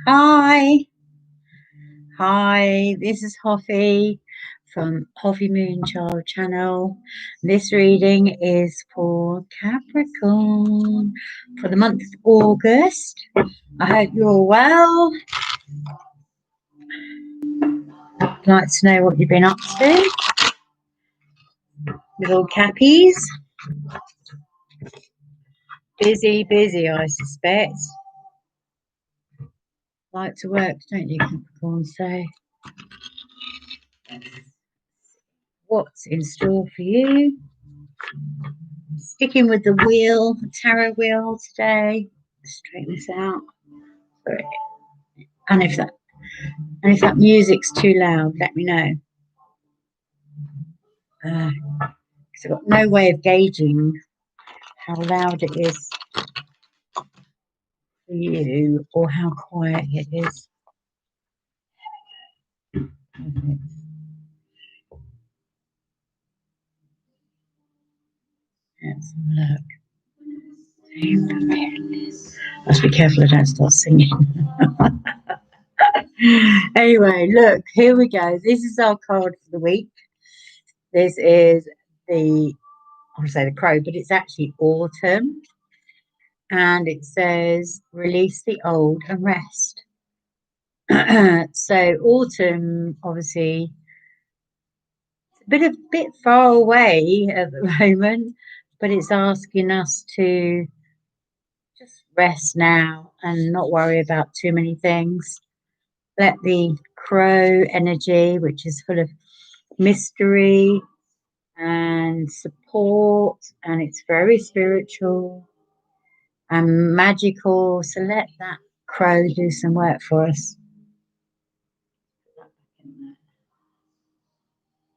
Hi, hi, this is Hoffy from Hoffy Moonchild channel. This reading is for Capricorn for the month of August. I hope you're all well. I'd like to know what you've been up to with all Cappies. Busy, busy, I suspect. Like to work, don't you, Capricorn? So, what's in store for you? Sticking with the wheel, tarot wheel today. Straighten this out. And if that music's too loud, let me know. Because I've got no way of gauging how loud it is for you or how quiet it is. Perfect. Let's have a look. Must be careful I don't start singing. Anyway, look, here we go. This is our card for the week. This is I want to say the crow, but it's actually autumn. And it says, release the old and rest. So autumn, obviously, bit far away at the moment, but it's asking us to just rest now and not worry about too many things. Let the crow energy, which is full of mystery and support, and it's very spiritual and magical. So let that crow do some work for us.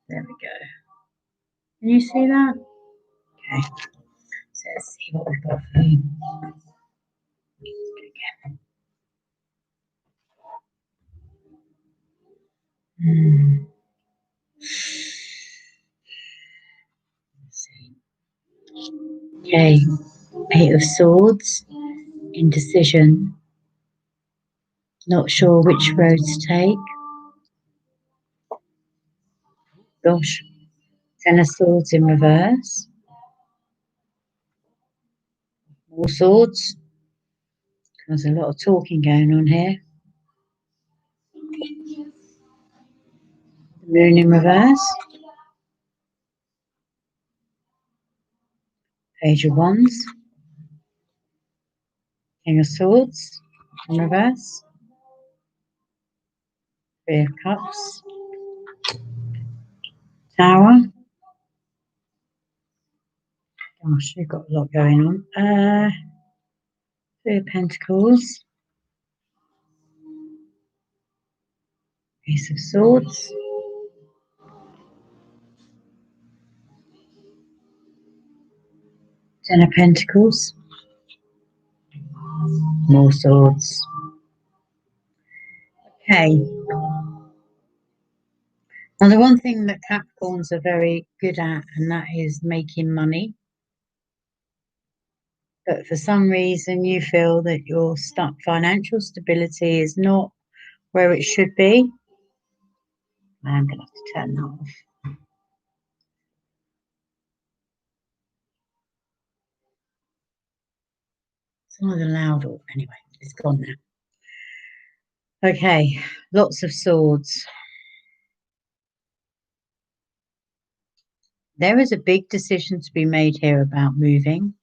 There we go. Can you see that? Okay. So let's see what we've got for you. Hmm. Okay, Eight of Swords, indecision, not sure which road to take. Gosh, Ten of Swords in reverse, more swords. There's a lot of talking going on here. The Moon in reverse, Page of Wands, King of Swords in reverse, Three of Cups, Tower. Gosh, you've got a lot going on. Three of Pentacles, Ace of Swords, Ten of Pentacles, more swords. Okay. Now, the one thing that Capricorns are very good at, and that is making money. But for some reason, you feel that your financial stability is not where it should be. I'm going to have to turn that off. It's either loud or anyway, it's gone now. Okay, lots of swords. There is a big decision to be made here about moving.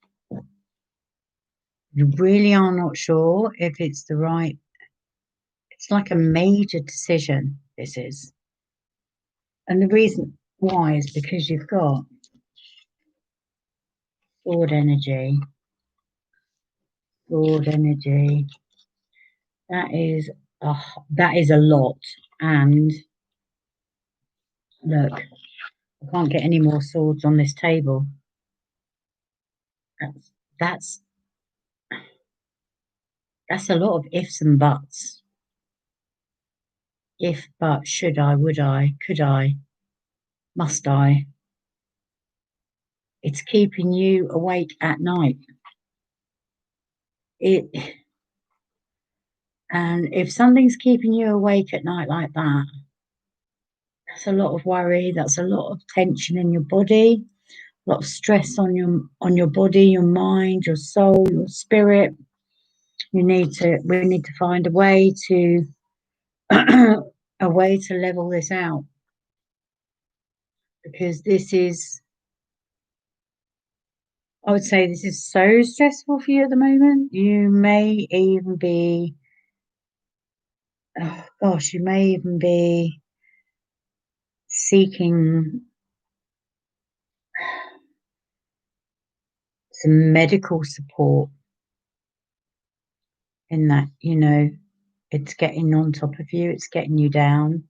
You really are not sure if it's the right, it's like a major decision, this is. And the reason why is because you've got sword energy, sword energy. That is a lot. And look, I can't get any more swords on this table. That's that's a lot of ifs and buts. If, but, should I, would I, could I, must I? It's keeping you awake at night. It And if something's keeping you awake at night like that, that's a lot of worry, that's a lot of tension in your body, a lot of stress on your body, your mind, your soul, your spirit. We need to find a way to a way to level this out, because this is, I would say this is so stressful for you at the moment. You may even be, oh gosh, you may even be seeking some medical support in that, it's getting on top of you, it's getting you down.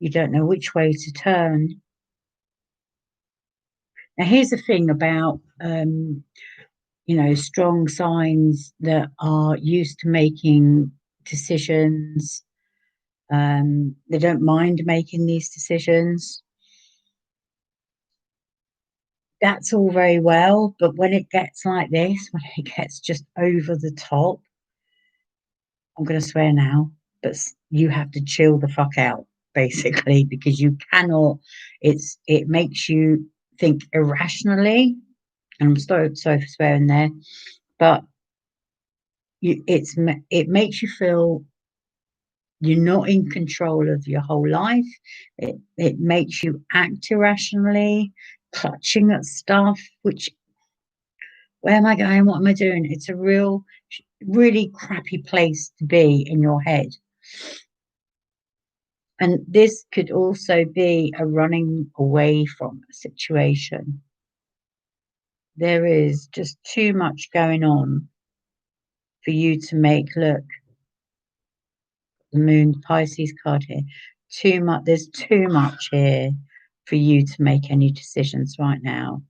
You don't know which way to turn. Now, here's the thing about, strong signs that are used to making decisions. They don't mind making these decisions. That's all very well, but when it gets like this, when it gets just over the top, I'm going to swear now, but you have to chill the fuck out, basically, because you cannot. It makes you think irrationally, and I'm sorry for swearing there, but it makes you feel you're not in control of your whole life. It makes you act irrationally, clutching at stuff, which, where am I going? What am I doing? It's a really crappy place to be in your head. And this could also be a running away from a situation. There is just too much going on for you to make, look, the moon Pisces card here. There's too much here for you to make any decisions right now.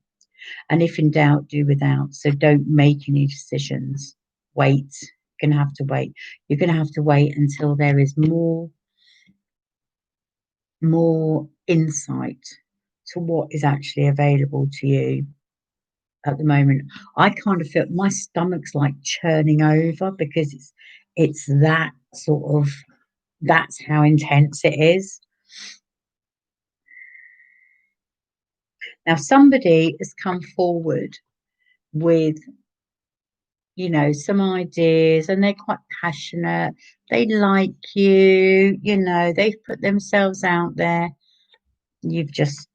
And if in doubt, do without. So don't make any decisions. Wait. You're going to have to wait. You're going to have to wait until there is more insight to what is actually available to you at the moment. I kind of feel my stomach's like churning over, because it's that sort of, that's how intense it is. Now, somebody has come forward with, some ideas, and they're quite passionate. They like you, they've put themselves out there. You've just,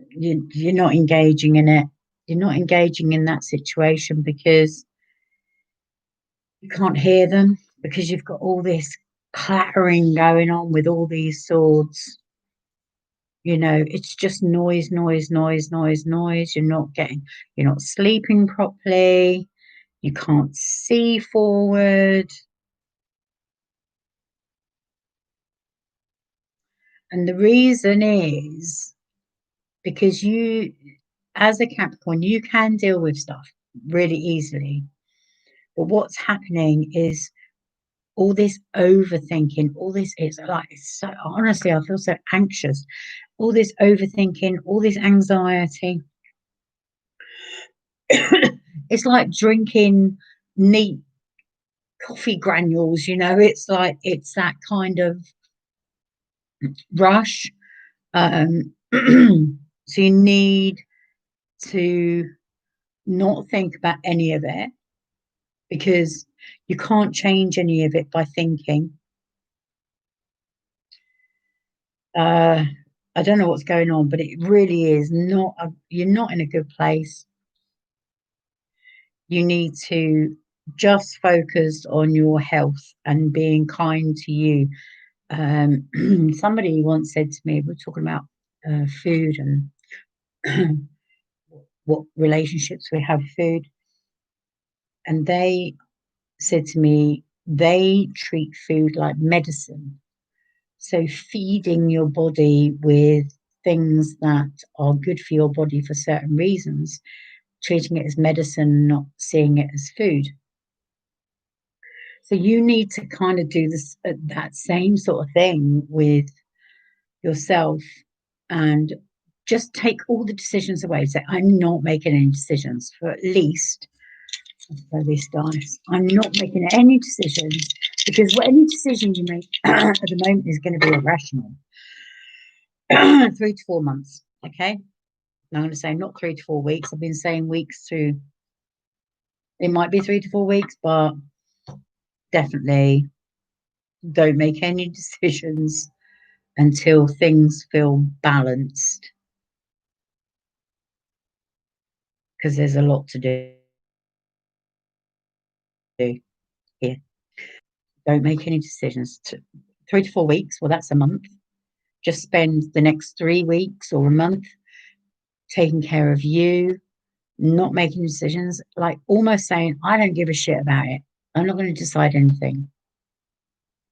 you're not engaging in it. You're not engaging in that situation because you can't hear them, because you've got all this clattering going on with all these swords. It's just noise, noise, noise, noise, noise. You're not sleeping properly. You can't see forward. And the reason is because you, as a Capricorn, you can deal with stuff really easily. But what's happening is all this overthinking, all this, it's so, honestly, I feel so anxious. All this overthinking, all this anxiety. It's like drinking neat coffee granules, it's like, it's that kind of rush. So you need to not think about any of it, because you can't change any of it by thinking. I don't know what's going on, but it really is not, you're not in a good place. You need to just focus on your health and being kind to you. Somebody once said to me, we're talking about food and what relationships we have with food, and they said to me they treat food like medicine. So feeding your body with things that are good for your body for certain reasons, treating it as medicine, not seeing it as food. So you need to kind of do this, that same sort of thing with yourself, and just take all the decisions away. Say, I'm not making any decisions for at least, for this dice. I'm not making any decisions Because any decision you make at the moment is going to be irrational. 3 to 4 months. Okay. Now I'm going to say not 3 to 4 weeks. I've been saying weeks to, it might be 3 to 4 weeks, but definitely don't make any decisions until things feel balanced, because there's a lot to do here. Don't make any decisions. 3 to 4 weeks, well, that's a month. Just spend the next 3 weeks or a month taking care of you, not making decisions, like almost saying, I don't give a shit about it. I'm not going to decide anything.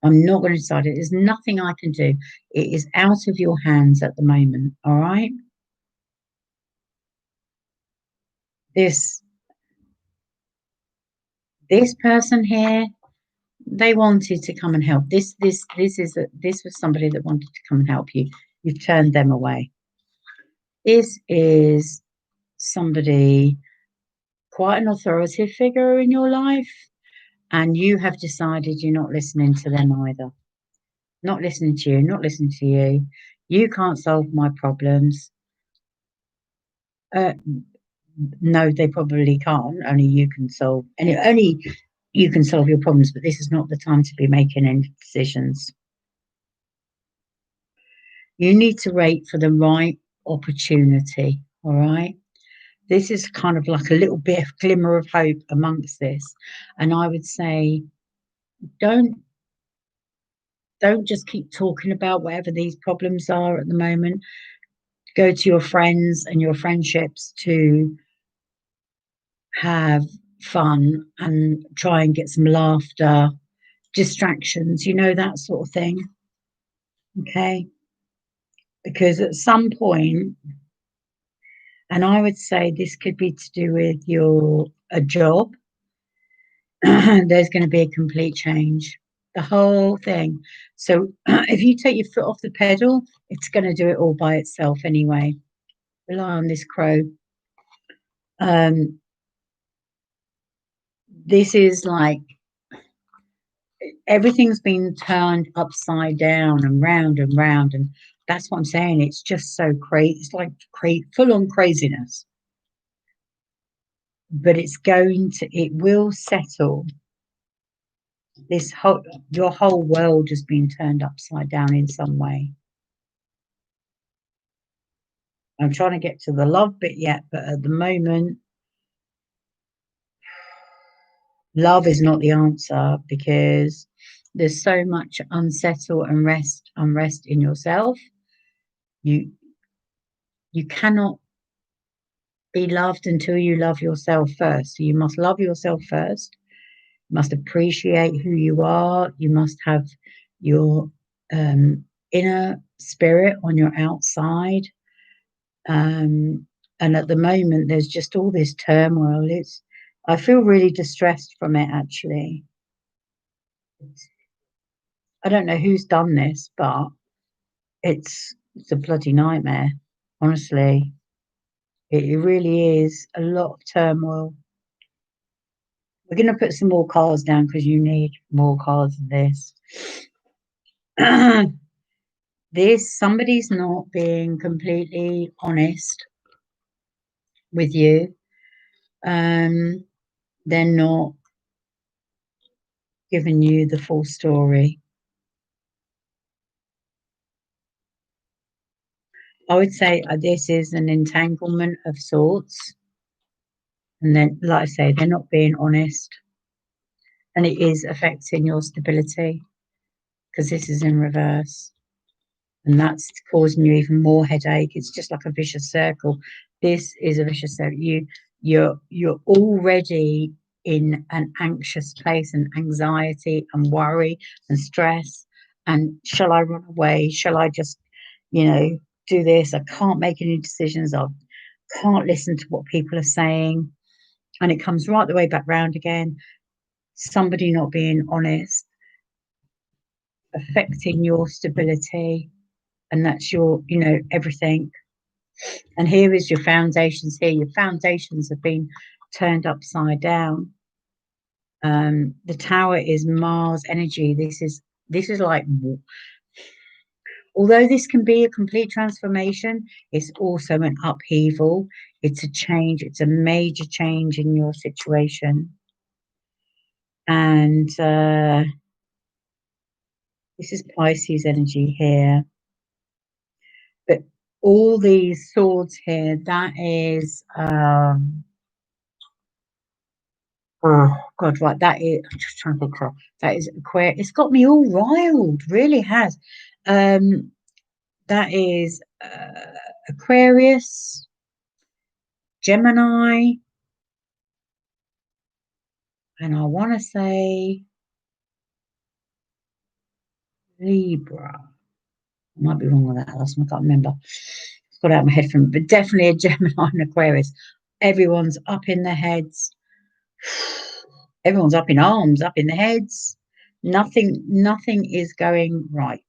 I'm not going to decide it. There's nothing I can do. It is out of your hands at the moment. All right. This this person here, they wanted to come and help. This was somebody that wanted to come and help you. You've turned them away. This is somebody, quite an authoritative figure in your life, and you have decided you're not listening to them either. Not listening to you, not listening to you. You can't solve my problems. Uh, no, they probably can't. Only you can solve, and only you can solve your problems. But this is not the time to be making any decisions. You need to wait for the right opportunity. All right. This is kind of like a little bit of glimmer of hope amongst this, and I would say, don't don't just keep talking about whatever these problems are at the moment. Go to your friends and your friendships to have fun and try and get some laughter, distractions, that sort of thing. Okay. Because at some point, and I would say this could be to do with your a job, there's going to be a complete change. The whole thing. So if you take your foot off the pedal, it's going to do it all by itself anyway. Rely on this crow. Um, this is like everything's been turned upside down and round and round, and that's what I'm saying. It's just so crazy. It's like full on craziness, but it will settle. This whole Your whole world has been turned upside down in some way. I'm trying to get to the love bit yet, but at the moment, love is not the answer, because there's so much unrest in yourself. You you cannot be loved until you love yourself first. So you must love yourself first. You must appreciate who you are. You must have your inner spirit on your outside. And at the moment, there's just all this turmoil. I feel really distressed from it, actually. I don't know who's done this, but it's a bloody nightmare. Honestly, it really is a lot of turmoil. We're going to put some more cards down because you need more cards than this. Somebody's not being completely honest with you. They're not giving you the full story. I would say this is an entanglement of sorts. And then, like I say, they're not being honest. And it is affecting your stability because this is in reverse. And that's causing you even more headache. It's just like a vicious circle. This is a vicious circle. You're already in an anxious place, and anxiety and worry and stress. And shall I run away? Shall I just, do this? I can't make any decisions. I can't listen to what people are saying. And it comes right the way back round again. Somebody not being honest, affecting your stability, and that's your, everything. And here is your foundations here. Your foundations have been turned upside down. The tower is Mars energy. This is like, although this can be a complete transformation, it's also an upheaval. It's a change. It's a major change in your situation. And this is Pisces energy here. But all these swords here, that is oh God, right. That is, I'm just trying to think. That is Aquarius. It's got me all riled, really has. Um, that is Aquarius, Gemini, and I want to say Libra. I might be wrong on that last one. I can't remember. It's got out of my head from, but definitely a Gemini and Aquarius. Everyone's up in their heads. Everyone's up in arms, up in their heads. Nothing is going right.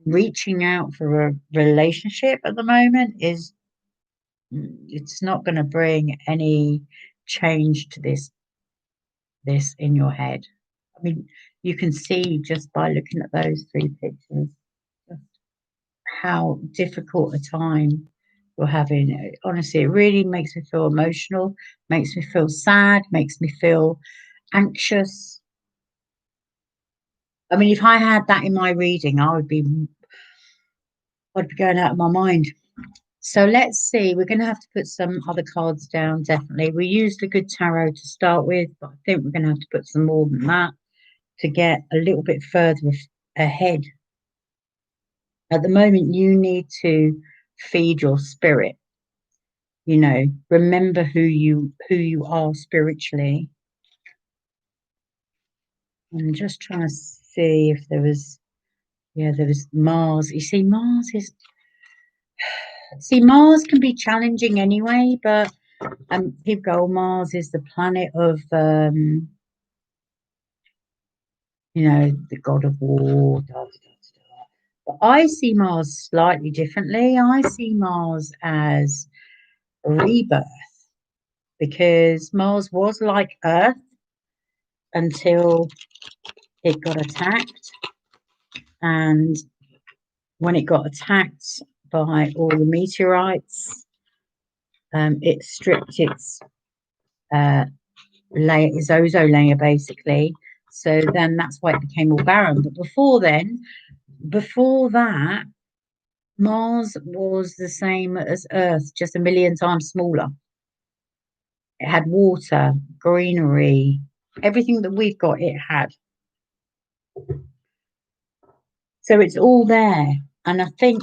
Reaching out for a relationship at the moment is it's not going to bring any change to this in your head. I mean, you can see just by looking at those three pictures just how difficult a time you're having. Honestly, it really makes me feel emotional, makes me feel sad, makes me feel anxious. I mean, if I had that in my reading, I'd be going out of my mind. So let's see. We're going to have to put some other cards down, definitely. We used a good tarot to start with, but I think we're going to have to put some more than that to get a little bit further ahead. At the moment, you need to feed your spirit. Remember who you are spiritually. I'm just trying to see if there was, yeah, there was Mars. You see, Mars can be challenging anyway, but people go, oh, Mars is the planet of the god of war. Da, da, da, da. But I see Mars slightly differently. I see Mars as a rebirth because Mars was like Earth until it got attacked. And when it got attacked by all the meteorites, it stripped uh, its ozone layer basically. So then that's why it became all barren. But before that, Mars was the same as Earth, just a million times smaller. It had water, greenery, everything that we've got, it had. So it's all there. And I think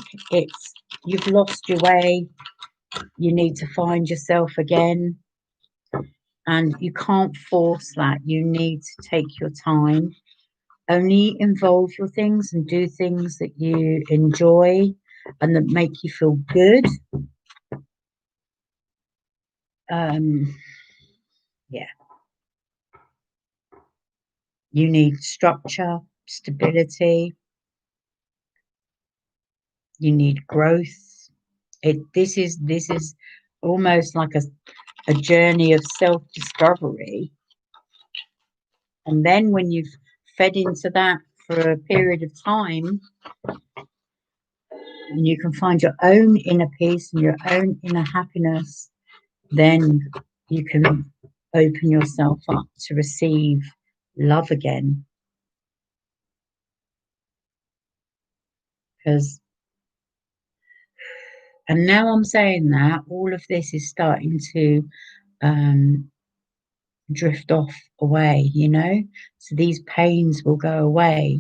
you've lost your way. You need to find yourself again. And you can't force that. You need to take your time. Only involve your things and do things that you enjoy and that make you feel good. Yeah. You need structure, stability. You need growth. This is almost like a journey of self-discovery. And then when you've fed into that for a period of time, and you can find your own inner peace and your own inner happiness, then you can open yourself up to receive love again. And now I'm saying that all of this is starting to um, drift off away, so these pains will go away.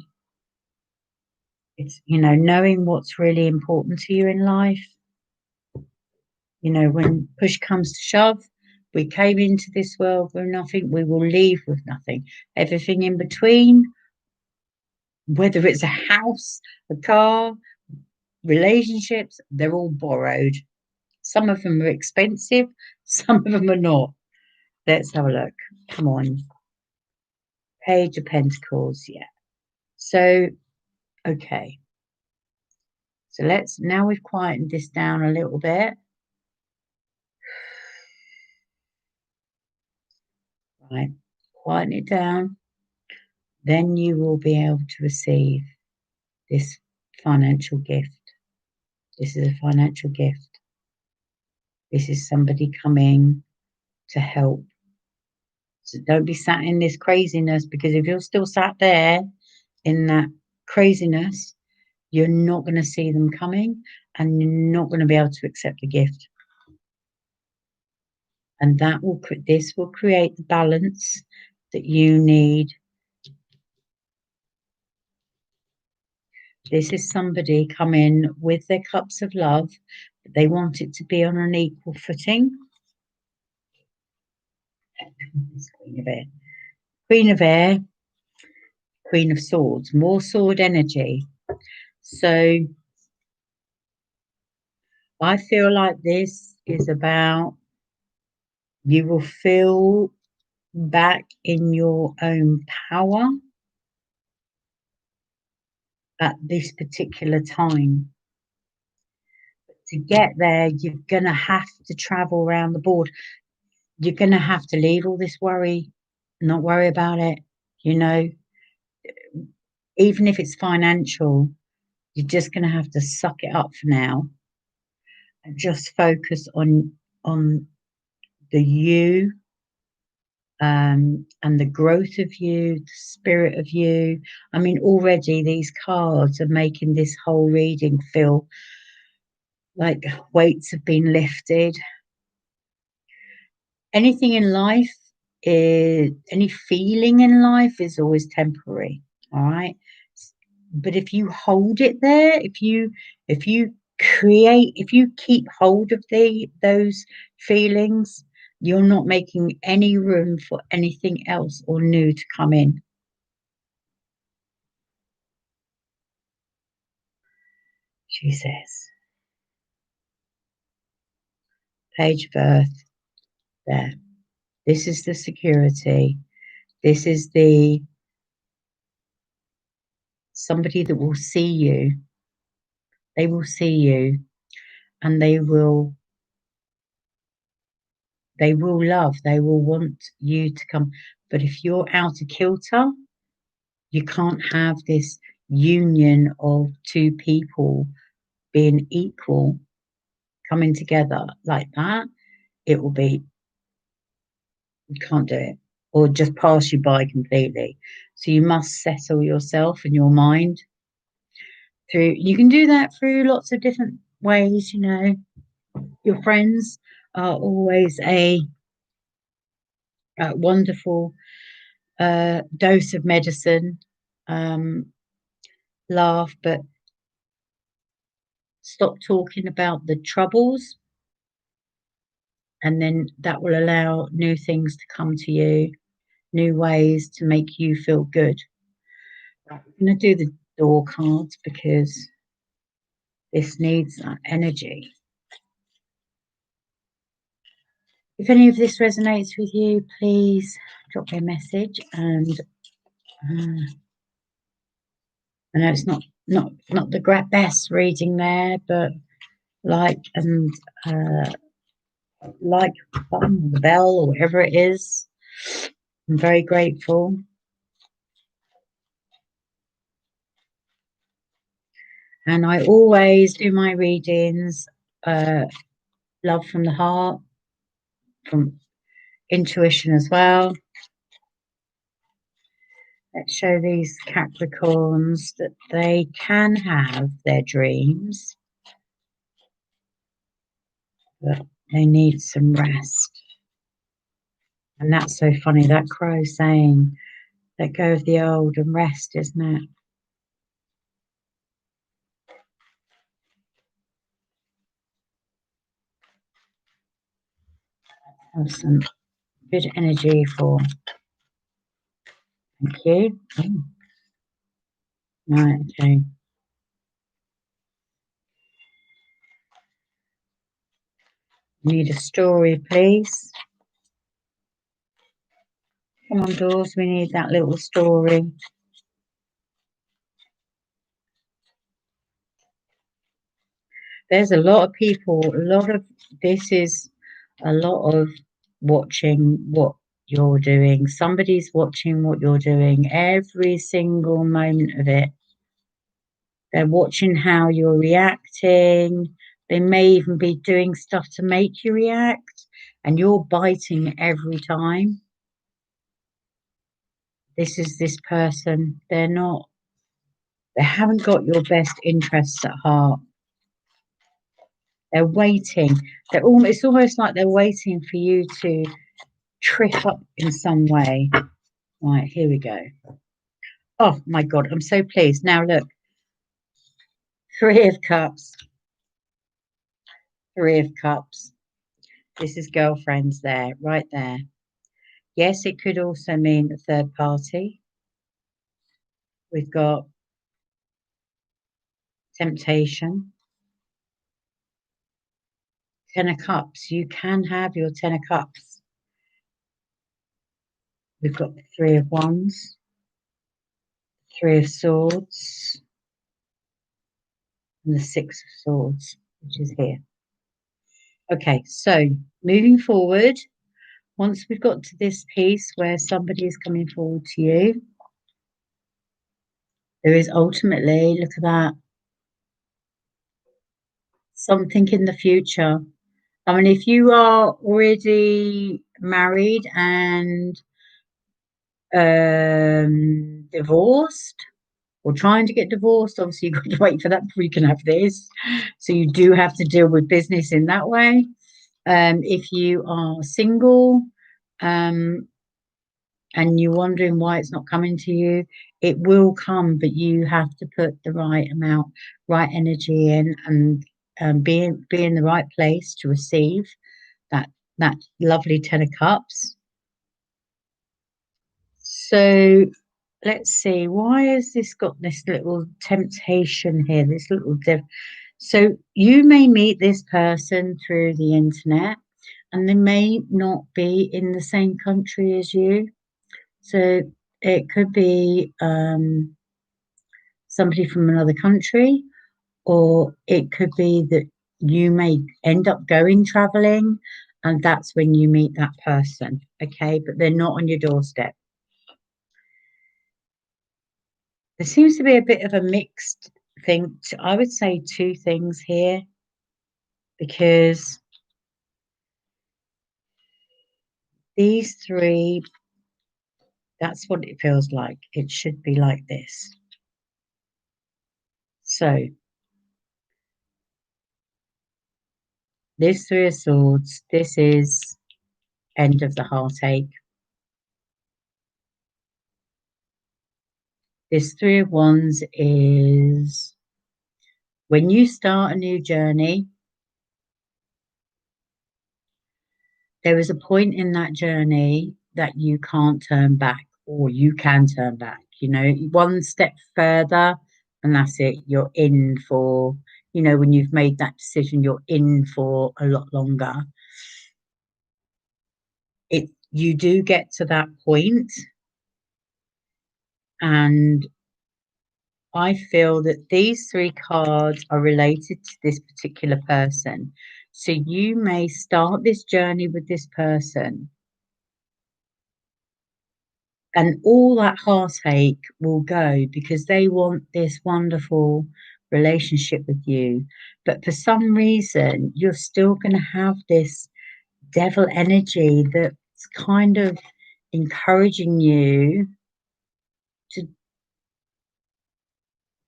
It's, knowing what's really important to you in life. When push comes to shove, we came into this world with nothing, we will leave with nothing. Everything in between, whether it's a house, a car, relationships, they're all borrowed. Some of them are expensive, some of them are not. Let's have a look. Come on. Page of Pentacles, yeah. So, okay. So now we've quietened this down a little bit. Right? Quieten it down. Then you will be able to receive this financial gift. This is a financial gift. This is somebody coming to help. So don't be sat in this craziness, because if you're still sat there in that craziness, you're not going to see them coming, and you're not going to be able to accept the gift. And this will create the balance that you need. This is somebody coming with their cups of love, but they want it to be on an equal footing. It's Queen of Air. Queen of Air, Queen of Swords, more sword energy. So I feel like this is about, you will feel back in your own power at this particular time. To get there, you're going to have to travel around the board. You're going to have to leave all this worry, not worry about it. You know, even if it's financial, you're just going to have to suck it up for now and just focus on the you, and the growth of you, the spirit of you. I mean, already these cards are making this whole reading feel like weights have been lifted. Anything in life any feeling in life is always temporary, all right? But if you hold it there, if you keep hold of those feelings, you're not making any room for anything else or new to come in. She says, Page of Earth, there. This is the security. This is the somebody that will see you. They will see you, and they will love, they will want you to come. But if you're out of kilter, you can't have this union of two people being equal, coming together like that. It will be, you can't do it, or just pass you by completely. So you must settle yourself and your mind through, you can do that through lots of different ways. Your friends are always a wonderful dose of medicine. Laugh, but stop talking about the troubles, and then that will allow new things to come to you, new ways to make you feel good. Right, I'm going to do the door cards because this needs that energy. If any of this resonates with you, please drop me a message. And I know it's not the best reading there, but like button, the bell, or whatever it is. I'm very grateful. And I always do my readings, love from the heart, from intuition as well. Let's show these Capricorns that they can have their dreams, but they need some rest. And that's so funny, that crow saying, let go of the old and rest, isn't it? Have some good energy for, thank you. Oh. Right, okay. Need a story, please. Come on, doors, we need that little story. There's a lot of people, this is a lot of watching what you're doing. Somebody's watching what you're doing every single moment of it. They're watching how you're reacting. They may even be doing stuff to make you react, and you're biting every time. This is this person. They haven't got your best interests at heart. They're waiting. It's almost like they're waiting for you to trip up in some way. Right, here we go. Oh my God, I'm so pleased. Now look, Three of Cups, Three of Cups. This is girlfriends there, right there. Yes, it could also mean a third party. We've got temptation. Ten of Cups. You can have your Ten of Cups. We've got the Three of Wands, Three of Swords, and the Six of Swords, which is here. Okay, so moving forward, once we've got to this piece where somebody is coming forward to you, there is ultimately, look at that, something in the future. I mean, if you are already married and divorced or trying to get divorced, obviously you've got to wait for that before you can have this. So you do have to deal with business in that way. If you are single, um, and you're wondering why it's not coming to you, it will come, but you have to put the right amount, right energy in, and be in the right place to receive that that lovely Ten of Cups. So let's see, why has this got this little temptation here? This little so you may meet this person through the internet, and they may not be in the same country as you. So it could be somebody from another country, or it could be that you may end up going traveling, and that's when you meet that person. Okay, but they're not on your doorstep. There seems to be a bit of a mixed thing. I would say two things here, because these three, that's what it feels like. It should be like this. So this Three of Swords, this is end of the heartache. This Three of Wands is when you start a new journey, there is a point in that journey that you can't turn back, or you can turn back. You know, one step further, and that's it. You're in for, when you've made that decision, you're in for a lot longer. You do get to that point, and I feel that these three cards are related to this particular person. So you may start this journey with this person, and all that heartache will go because they want this wonderful relationship with you. But for some reason, you're still going to have this devil energy that's kind of encouraging you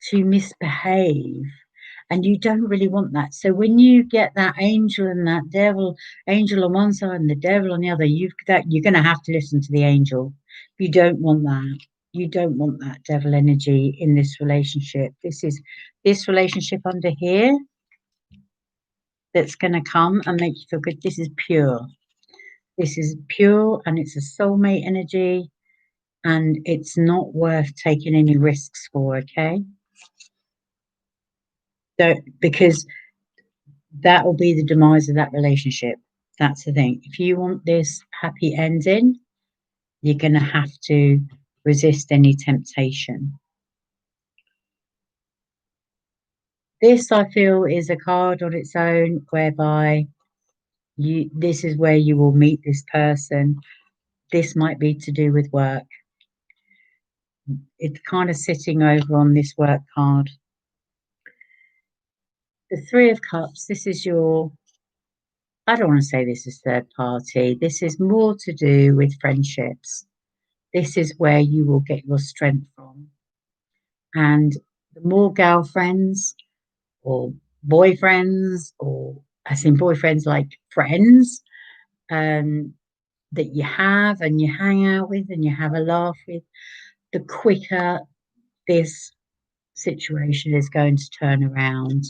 to misbehave, and you don't really want that. So when you get that angel and that devil, angel on one side and the devil on the other, you're going to have to listen to the angel. You don't want that. You don't want that devil energy in this relationship. This relationship under here that's going to come and make you feel good. This is pure. This is pure, and it's a soulmate energy, and it's not worth taking any risks for. Okay. Because that will be the demise of that relationship. That's the thing. If you want this happy ending, you're going to have to resist any temptation. This, I feel, is a card on its own, whereby this is where you will meet this person. This might be to do with work. It's kind of sitting over on this work card. The Three of Cups, this is your, I don't want to say this is third party. This is more to do with friendships. This is where you will get your strength from. And the more girlfriends or boyfriends, or as in boyfriends like friends, um, that you have and you hang out with and you have a laugh with, the quicker this situation is going to turn around.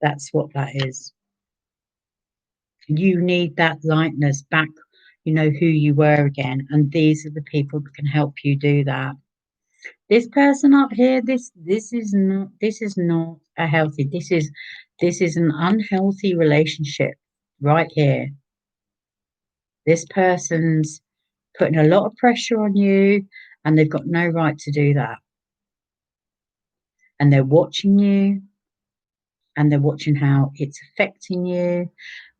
That's what that is. You need that lightness back, you know, who you were again. And these are the people that can help you do that. This person up here, this is not a healthy, this is an unhealthy relationship right here. This person's putting a lot of pressure on you and they've got no right to do that. And they're watching you and they're watching how it's affecting you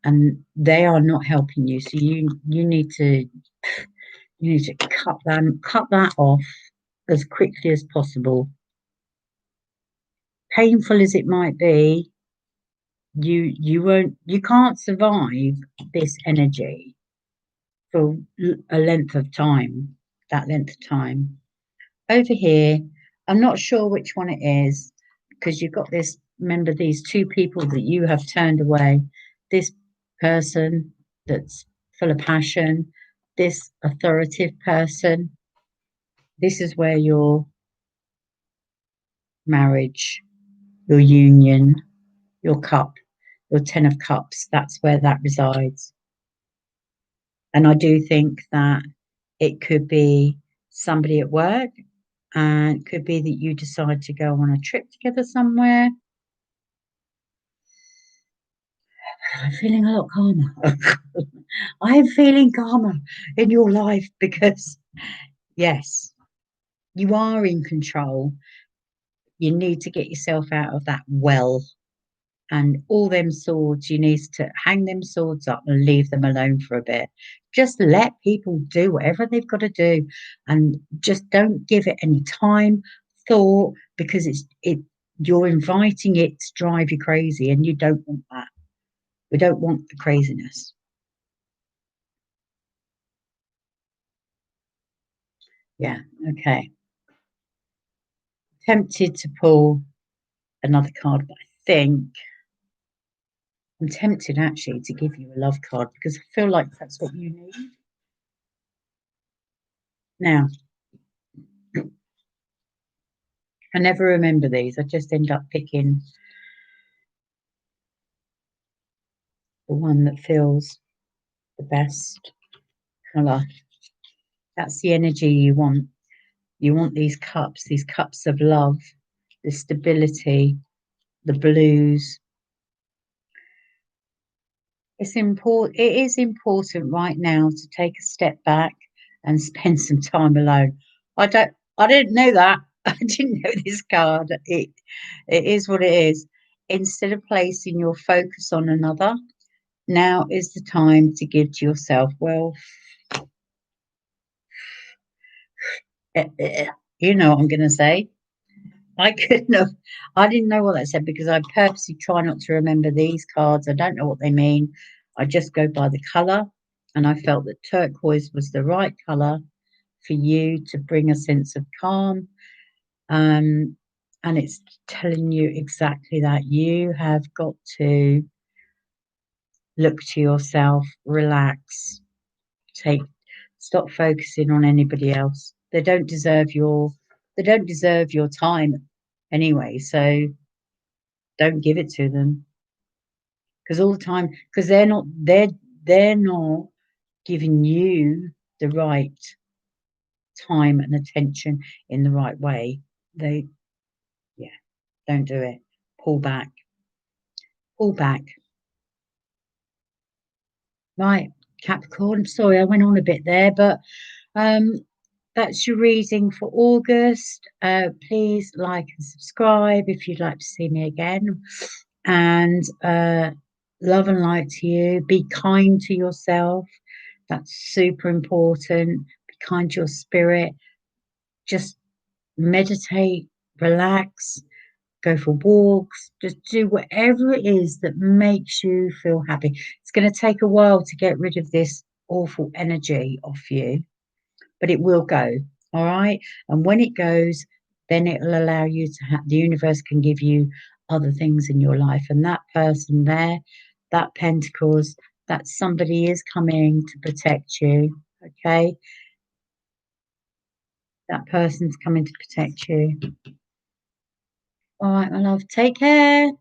and they are not helping you. So you need to cut that off as quickly as possible. Painful as it might be, you can't survive this energy for a length of time, that length of time. Over here, I'm not sure which one it is because you've got this, remember these two people that you have turned away. This person that's full of passion, this authoritative person. This is where your marriage, your union, your cup, your 10 of cups, that's where that resides. And I do think that it could be somebody at work, and it could be that you decide to go on a trip together somewhere. I'm feeling a lot calmer. I'm feeling calmer in your life because, yes, you are in control. You need to get yourself out of that well. And all them swords, you need to hang them swords up and leave them alone for a bit. Just let people do whatever they've got to do, and just don't give it any time, thought, because you're inviting it to drive you crazy, and you don't want that. We don't want the craziness. Yeah, okay. Tempted to pull another card, but I think I'm tempted actually to give you a love card because I feel like that's what you need. Now, I never remember these. I just end up picking the one that feels the best colour. That's the energy you want. You want these cups of love, the stability, the blues. It is important right now to take a step back and spend some time alone. I didn't know that. I didn't know this card. It is what it is. Instead of placing your focus on another, now is the time to give to yourself. Well, you know what I'm going to say. I couldn't have, I didn't know what that said because I purposely try not to remember these cards. I don't know what they mean. I just go by the colour, and I felt that turquoise was the right colour for you to bring a sense of calm. Um, and it's telling you exactly that you have got to look to yourself, relax, take, stop focusing on anybody else. They don't deserve your time anyway. So don't give it to them because all the time, because they're not giving you the right time and attention in the right way. They, yeah, don't do it. Pull back, pull back. Right, Capricorn. Sorry, I went on a bit there, but um, that's your reading for August. Please like and subscribe if you'd like to see me again. And love and light to you. Be kind to yourself. That's super important. Be kind to your spirit. Just meditate, relax, go for walks, just do whatever it is that makes you feel happy. It's going to take a while to get rid of this awful energy off you, but it will go. All right. And when it goes, then it'll allow you to have the universe can give you other things in your life. And that person there, that pentacles, that somebody is coming to protect you. Okay. That person's coming to protect you. All right, my love. Take care.